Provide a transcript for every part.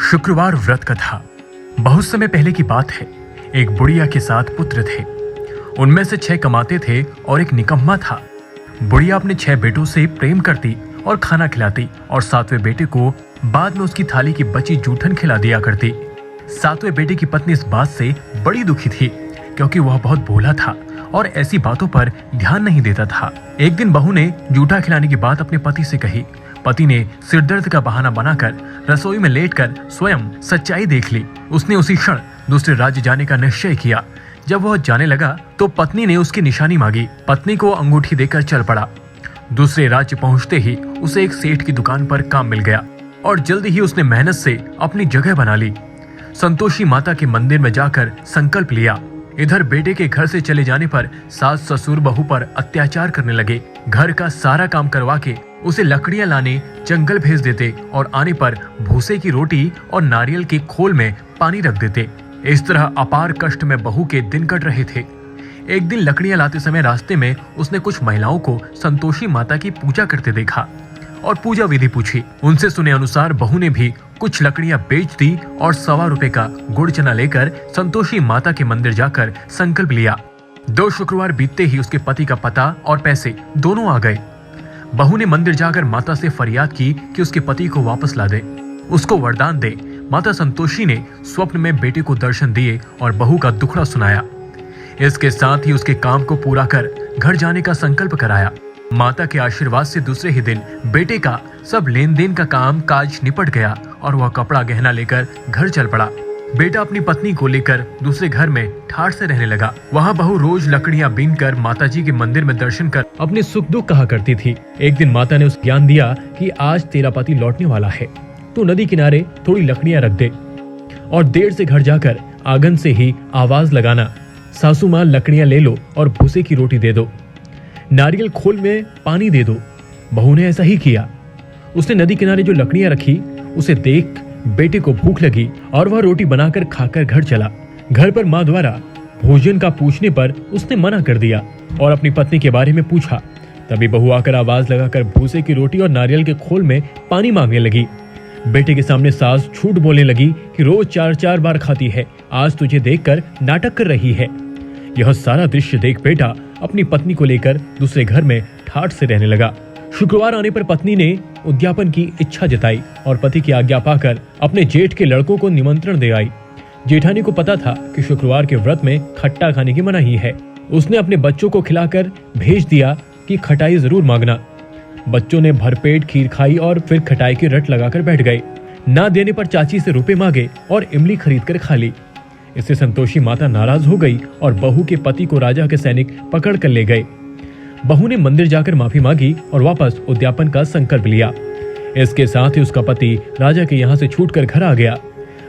शुक्रवार व्रत कथा। बहुत समय पहले की बात है। एक बुढ़िया के 7 पुत्र थे। उनमें से 6 कमाते थे और एक निकम्मा था। बुढ़िया अपने 6 बेटों से प्रेम करती और खाना खिलाती और 7वें बेटे को बाद में उसकी थाली की बची जूठन खिला दिया करती। 7वें बेटे की पत्नी इस बात से बड़ी दुखी थी क्योंकि वह बहुत भोला था और ऐसी बातों पर ध्यान नहीं देता था। एक दिन बहू ने जूठा खिलाने की बात अपने पति से कही। पति ने सिरदर्द का बहाना बनाकर रसोई में लेटकर स्वयं सच्चाई देख ली। उसने उसी क्षण दूसरे राज्य जाने का निश्चय किया। जब वह जाने लगा तो पत्नी ने उसकी निशानी मांगी। पत्नी को अंगूठी देकर चल पड़ा। दूसरे राज्य पहुंचते ही उसे एक सेठ की दुकान पर काम मिल गया और जल्दी ही उसने मेहनत से अपनी जगह बना ली। संतोषी माता के मंदिर में जाकर संकल्प लिया। इधर बेटे के घर से चले जाने पर सास ससुर बहू पर अत्याचार करने लगे। घर का सारा काम करवा के उसे लकड़ियां लाने जंगल भेज देते और आने पर भूसे की रोटी और नारियल के खोल में पानी रख देते। इस तरह अपार कष्ट में बहू के दिन कट रहे थे। एक दिन लकड़ियां लाते समय रास्ते में उसने कुछ महिलाओं को संतोषी माता की पूजा करते देखा और पूजा विधि पूछी। उनसे सुने अनुसार बहू ने भी कुछ लकड़ियां बेच दी और ₹1.25 का गुड़ चना लेकर संतोषी माता के मंदिर जाकर संकल्प लिया। 2 शुक्रवार बीतते ही उसके पति का पता और पैसे दोनों आ गए। बहू ने मंदिर जाकर माता से फरियाद की कि उसके पति को वापस ला दे, उसको वरदान दे। माता संतोषी ने स्वप्न में बेटे को दर्शन दिए और बहू का दुखड़ा सुनाया। इसके साथ ही उसके काम को पूरा कर घर जाने का संकल्प कराया। माता के आशीर्वाद से दूसरे ही दिन बेटे का सब लेन देन का काम काज निपट गया और वह कपड़ा गहना लेकर घर चल पड़ा। बेटा अपनी पत्नी को लेकर दूसरे घर में ठाठ से रहने लगा। वहाँ बहू रोज लकड़ियां बीन कर माताजी के मंदिर में दर्शन कर अपने सुख दुख कहा करती थी। एक दिन माता ने उसे ज्ञान दिया कि आज तेरा पति लौटने वाला है, तू नदी किनारे थोड़ी लकड़ियां रख दे और देर से घर जाकर आंगन से ही आवाज लगाना, सासू माँ लकड़ियां ले लो और भूसे की रोटी दे दो, नारियल खोल में पानी दे दो। बहू ने ऐसा ही किया। उसने नदी किनारे जो लकड़ियां रखी उसे देख बेटे को भूख लगी और वह रोटी बनाकर खाकर घर चला। घर पर माँ द्वारा भोजन का पूछने पर उसने मना कर दिया और अपनी पत्नी के बारे में पूछा। तभी बहू आकर आवाज लगाकर भूसे की रोटी और नारियल के खोल में पानी मांगने लगी। बेटे के सामने सास झूठ बोलने लगी कि रोज 4-4 बार खाती है, आज तुझे देखकर नाटक कर रही है। यह सारा दृश्य देख बेटा अपनी पत्नी को लेकर दूसरे घर में ठाठ से रहने लगा। शुक्रवार आने पर पत्नी ने उद्यापन की इच्छा जताई और पति की आज्ञा पाकर अपने जेठ के लड़कों को निमंत्रण दे आई। जेठानी को पता था कि शुक्रवार के व्रत में खट्टा खाने की मनाही है। उसने अपने बच्चों को खिलाकर भेज दिया कि खटाई जरूर मांगना। बच्चों ने भरपेट खीर खाई और फिर खटाई की रट लगाकर बैठ गए। ना देने पर चाची से रुपए मांगे और इमली खरीद कर खा ली। इससे संतोषी माता नाराज हो गई और बहू के पति को राजा के सैनिक पकड़ कर ले गए। बहू ने मंदिर जाकर माफी मांगी और वापस उद्यापन का संकल्प लिया। इसके साथ ही उसका पति राजा के यहाँ से छूटकर घर आ गया।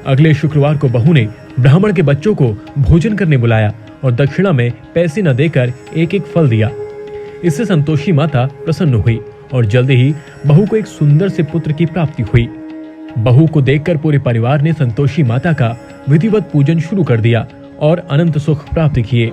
अगले शुक्रवार को बहू ने ब्राह्मण के बच्चों को भोजन करने बुलाया और दक्षिणा में पैसे न देकर एक फल दिया। इससे संतोषी माता प्रसन्न हुई और जल्दी ही बहू को एक सुंदर से पुत्र की प्राप्ति हुई। बहू को देखकर पूरे परिवार ने संतोषी माता का विधिवत पूजन शुरू कर दिया और अनंत सुख प्राप्त किए।